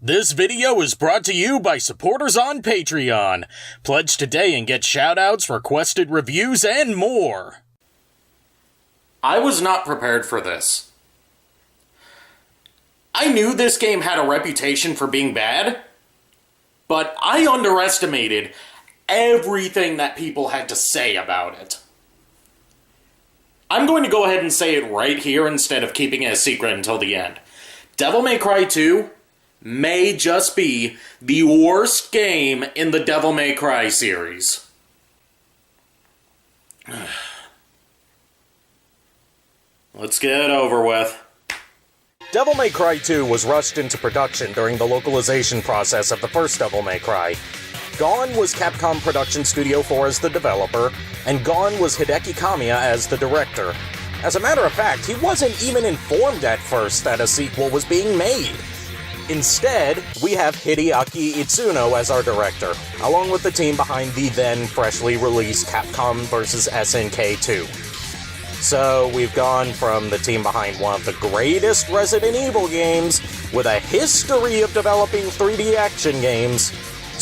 This video is brought to you by supporters on Patreon. Pledge today and get shoutouts, requested reviews, and more. I was not prepared for this. I knew this game had a reputation for being bad, but I underestimated everything that people had to say about it. I'm going to go ahead and say it right here instead of keeping it a secret until the end. Devil May Cry 2 may just be the worst game in the Devil May Cry series. Let's get it over with. Devil May Cry 2 was rushed into production during the localization process of the first Devil May Cry. Gone was Capcom Production Studio 4 as the developer, and gone was Hideki Kamiya as the director. As a matter of fact, he wasn't even informed at first that a sequel was being made. Instead, we have Hideaki Itsuno as our director, along with the team behind the then freshly released Capcom vs. SNK 2. So we've gone from the team behind one of the greatest Resident Evil games, with a history of developing 3D action games,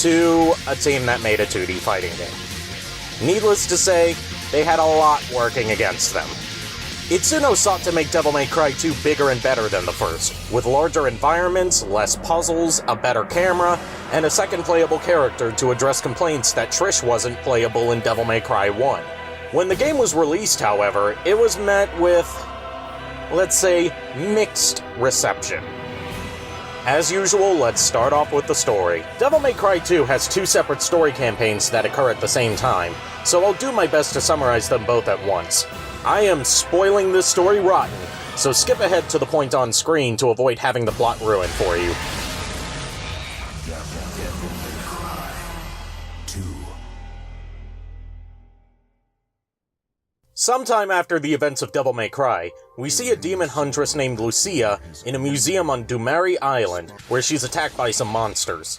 to a team that made a 2D fighting game. Needless to say, they had a lot working against them. Itsuno sought to make Devil May Cry 2 bigger and better than the first, with larger environments, less puzzles, a better camera, and a second playable character to address complaints that Trish wasn't playable in Devil May Cry 1. When the game was released, however, it was met with, let's say, mixed reception. As usual, let's start off with the story. Devil May Cry 2 has two separate story campaigns that occur at the same time, so I'll do my best to summarize them both at once. I am spoiling this story rotten, so skip ahead to the point on screen to avoid having the plot ruined for you. Sometime after the events of Devil May Cry, we see a demon huntress named Lucia in a museum on Dumari Island, where she's attacked by some monsters.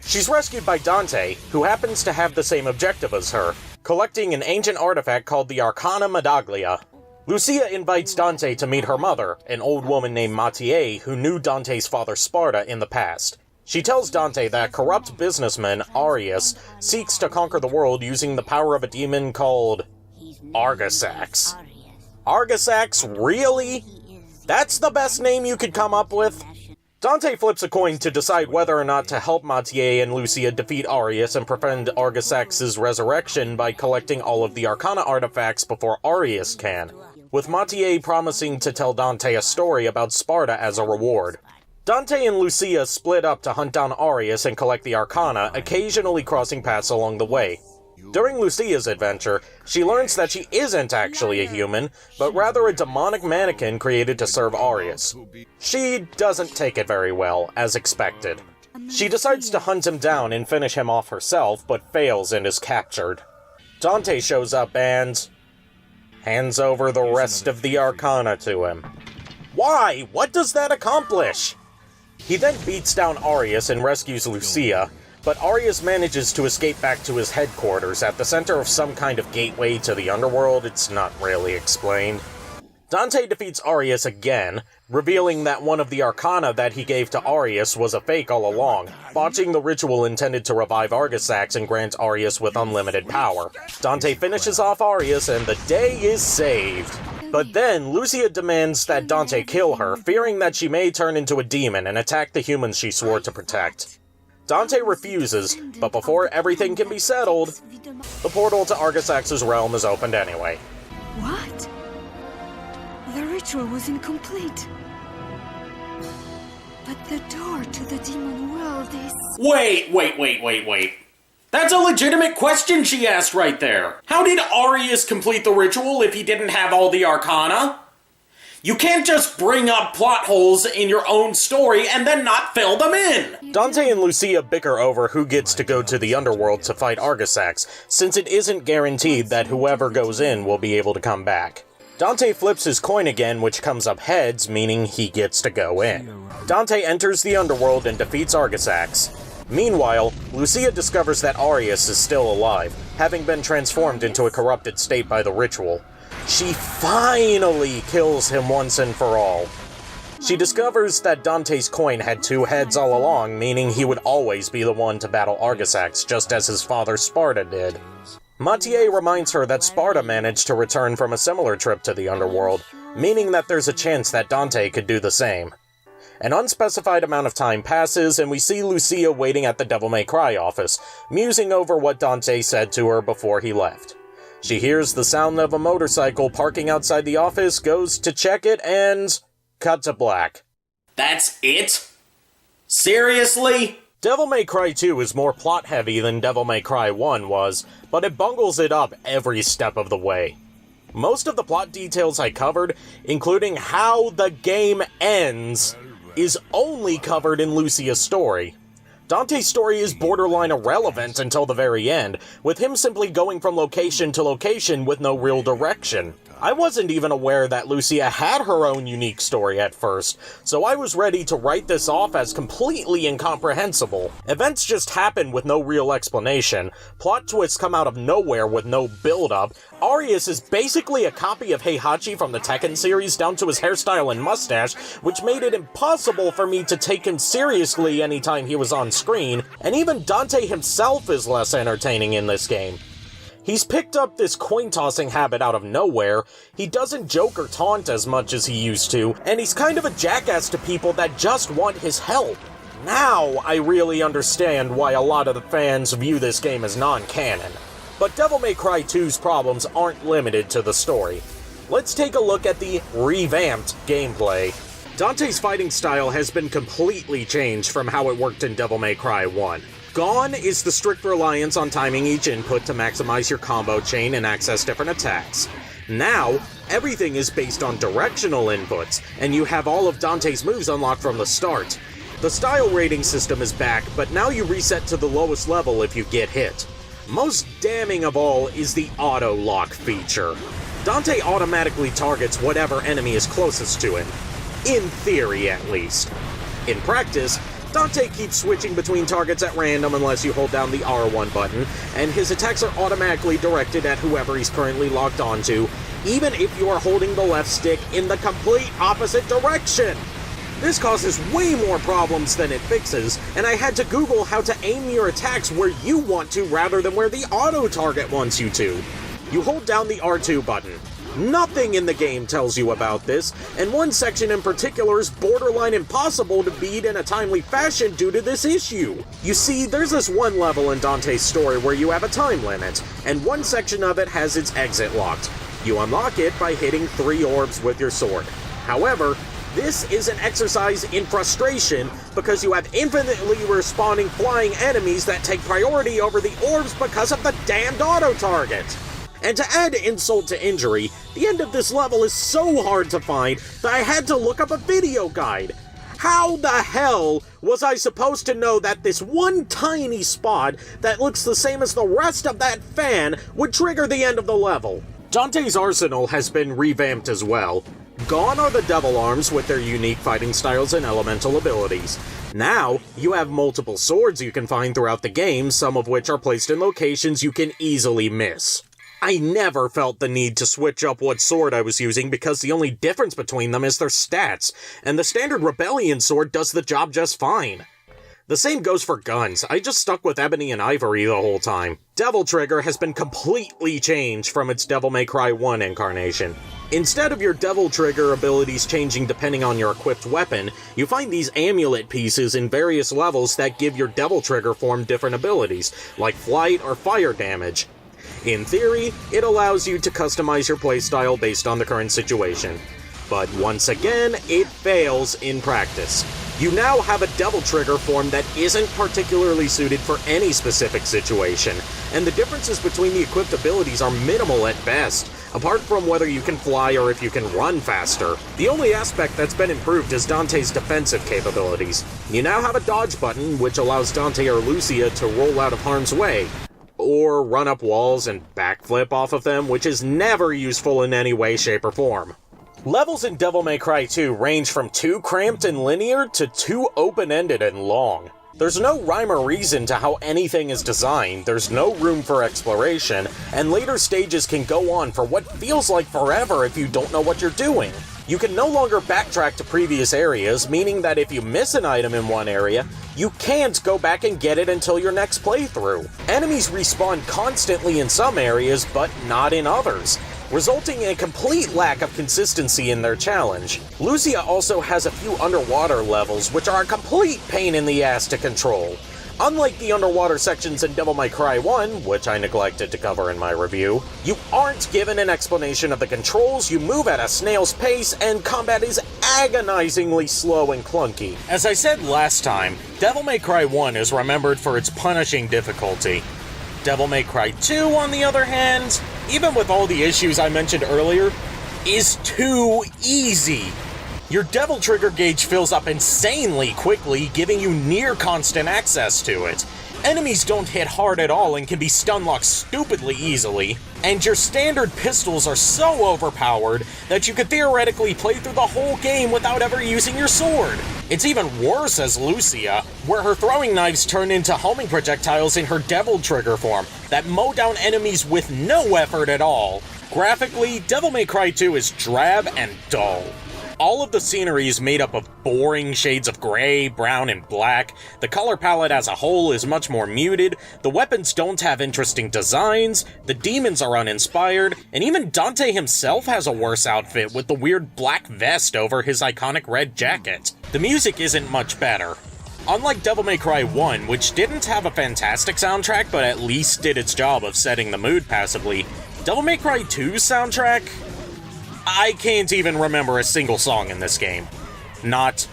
She's rescued by Dante, who happens to have the same objective as her, collecting an ancient artifact called the Arcana Medaglia. Lucia invites Dante to meet her mother, an old woman named Mathieu, who knew Dante's father Sparda in the past. She tells Dante that a corrupt businessman, Arius, seeks to conquer the world using the power of a demon called Argisax. Argisax, really? That's the best name you could come up with? Dante flips a coin to decide whether or not to help Mathieu and Lucia defeat Arius and prevent Argisax's resurrection by collecting all of the Arcana artifacts before Arius can, with Mathieu promising to tell Dante a story about Sparda as a reward. Dante and Lucia split up to hunt down Arius and collect the Arcana, occasionally crossing paths along the way. During Lucia's adventure, she learns that she isn't actually a human, but rather a demonic mannequin created to serve Arius. She doesn't take it very well, as expected. She decides to hunt him down and finish him off herself, but fails and is captured. Dante shows up and hands over the rest of the Arcana to him. Why? What does that accomplish? He then beats down Arius and rescues Lucia, but Arius manages to escape back to his headquarters at the center of some kind of gateway to the underworld. It's not really explained. Dante defeats Arius again, revealing that one of the Arcana that he gave to Arius was a fake all along, botching the ritual intended to revive Argisax and grant Arius with unlimited power. Dante finishes off Arius and the day is saved. But then, Lucia demands that Dante kill her, fearing that she may turn into a demon and attack the humans she swore to protect. Dante refuses, but before everything can be settled, the portal to Argisax's realm is opened anyway. What? The ritual was incomplete. But the door to the demon world is... Wait. That's a legitimate question she asked right there. How did Arius complete the ritual if he didn't have all the Arcana? You can't just bring up plot holes in your own story and then not fill them in! Dante and Lucia bicker over who gets to go to the underworld to fight Argisax, since it isn't guaranteed that whoever goes in will be able to come back. Dante flips his coin again, which comes up heads, meaning he gets to go in. Dante enters the underworld and defeats Argisax. Meanwhile, Lucia discovers that Arius is still alive, having been transformed into a corrupted state by the ritual. She finally kills him once and for all. She discovers that Dante's coin had two heads all along, meaning he would always be the one to battle Argisax, just as his father Sparta did. Mathieu reminds her that Sparta managed to return from a similar trip to the underworld, meaning that there's a chance that Dante could do the same. An unspecified amount of time passes, and we see Lucia waiting at the Devil May Cry office, musing over what Dante said to her before he left. She hears the sound of a motorcycle parking outside the office, goes to check it, and cut to black. That's it? Seriously? Devil May Cry 2 is more plot-heavy than Devil May Cry 1 was, but it bungles it up every step of the way. Most of the plot details I covered, including how the game ends, is only covered in Lucia's story. Dante's story is borderline irrelevant until the very end, with him simply going from location to location with no real direction. I wasn't even aware that Lucia had her own unique story at first, so I was ready to write this off as completely incomprehensible. Events just happen with no real explanation, plot twists come out of nowhere with no build-up, Arius is basically a copy of Heihachi from the Tekken series down to his hairstyle and mustache, which made it impossible for me to take him seriously anytime he was on screen, and even Dante himself is less entertaining in this game. He's picked up this coin-tossing habit out of nowhere, he doesn't joke or taunt as much as he used to, and he's kind of a jackass to people that just want his help. Now I really understand why a lot of the fans view this game as non-canon. But Devil May Cry 2's problems aren't limited to the story. Let's take a look at the revamped gameplay. Dante's fighting style has been completely changed from how it worked in Devil May Cry 1. Gone is the strict reliance on timing each input to maximize your combo chain and access different attacks. Now, everything is based on directional inputs, and you have all of Dante's moves unlocked from the start. The style rating system is back, but now you reset to the lowest level if you get hit. Most damning of all is the auto-lock feature. Dante automatically targets whatever enemy is closest to him. In theory, at least. In practice, Dante keeps switching between targets at random unless you hold down the R1 button, and his attacks are automatically directed at whoever he's currently locked onto, even if you are holding the left stick in the complete opposite direction! This causes way more problems than it fixes, and I had to Google how to aim your attacks where you want to rather than where the auto-target wants you to. You hold down the R2 button. Nothing in the game tells you about this, and one section in particular is borderline impossible to beat in a timely fashion due to this issue. You see, there's this one level in Dante's story where you have a time limit, and one section of it has its exit locked. You unlock it by hitting 3 orbs with your sword. However, this is an exercise in frustration because you have infinitely respawning flying enemies that take priority over the orbs because of the damned auto-target. And to add insult to injury, the end of this level is so hard to find that I had to look up a video guide. How the hell was I supposed to know that this one tiny spot that looks the same as the rest of that fan would trigger the end of the level? Dante's arsenal has been revamped as well. Gone are the Devil Arms with their unique fighting styles and elemental abilities. Now, you have multiple swords you can find throughout the game, some of which are placed in locations you can easily miss. I never felt the need to switch up what sword I was using because the only difference between them is their stats, and the standard Rebellion sword does the job just fine. The same goes for guns. I just stuck with Ebony and Ivory the whole time. Devil Trigger has been completely changed from its Devil May Cry 1 incarnation. Instead of your Devil Trigger abilities changing depending on your equipped weapon, you find these amulet pieces in various levels that give your Devil Trigger form different abilities, like flight or fire damage. In theory, it allows you to customize your playstyle based on the current situation. But once again, it fails in practice. You now have a Devil Trigger form that isn't particularly suited for any specific situation, and the differences between the equipped abilities are minimal at best, apart from whether you can fly or if you can run faster. The only aspect that's been improved is Dante's defensive capabilities. You now have a dodge button, which allows Dante or Lucia to roll out of harm's way, or run up walls and backflip off of them, which is never useful in any way, shape, or form. Levels in Devil May Cry 2 range from too cramped and linear to too open-ended and long. There's no rhyme or reason to how anything is designed, there's no room for exploration, and later stages can go on for what feels like forever if you don't know what you're doing. You can no longer backtrack to previous areas, meaning that if you miss an item in one area, you can't go back and get it until your next playthrough. Enemies respawn constantly in some areas, but not in others, resulting in a complete lack of consistency in their challenge. Lucia also has a few underwater levels, which are a complete pain in the ass to control. Unlike the underwater sections in Devil May Cry 1, which I neglected to cover in my review, you aren't given an explanation of the controls, you move at a snail's pace, and combat is agonizingly slow and clunky. As I said last time, Devil May Cry 1 is remembered for its punishing difficulty. Devil May Cry 2, on the other hand, even with all the issues I mentioned earlier, is too easy. Your Devil Trigger gauge fills up insanely quickly, giving you near constant access to it. Enemies don't hit hard at all and can be stun-locked stupidly easily, and your standard pistols are so overpowered that you could theoretically play through the whole game without ever using your sword. It's even worse as Lucia, where her throwing knives turn into homing projectiles in her Devil Trigger form that mow down enemies with no effort at all. Graphically, Devil May Cry 2 is drab and dull. All of the scenery is made up of boring shades of gray, brown, and black. The color palette as a whole is much more muted, the weapons don't have interesting designs, the demons are uninspired, and even Dante himself has a worse outfit with the weird black vest over his iconic red jacket. The music isn't much better. Unlike Devil May Cry 1, which didn't have a fantastic soundtrack but at least did its job of setting the mood passively, Devil May Cry 2's soundtrack? I can't even remember a single song in this game. Not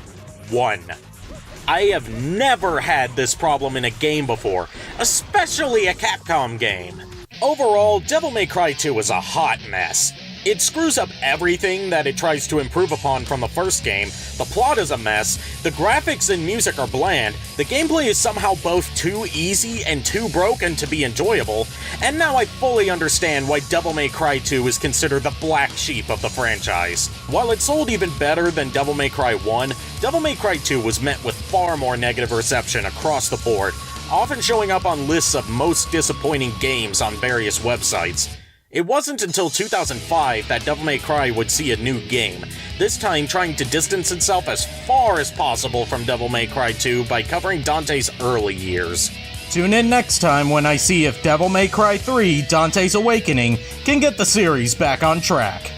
one. I have never had this problem in a game before, especially a Capcom game. Overall, Devil May Cry 2 is a hot mess. It screws up everything that it tries to improve upon from the first game, the plot is a mess, the graphics and music are bland, the gameplay is somehow both too easy and too broken to be enjoyable, and now I fully understand why Devil May Cry 2 is considered the black sheep of the franchise. While it sold even better than Devil May Cry 1, Devil May Cry 2 was met with far more negative reception across the board, often showing up on lists of most disappointing games on various websites. It wasn't until 2005 that Devil May Cry would see a new game, this time trying to distance itself as far as possible from Devil May Cry 2 by covering Dante's early years. Tune in next time when I see if Devil May Cry 3 Dante's Awakening can get the series back on track.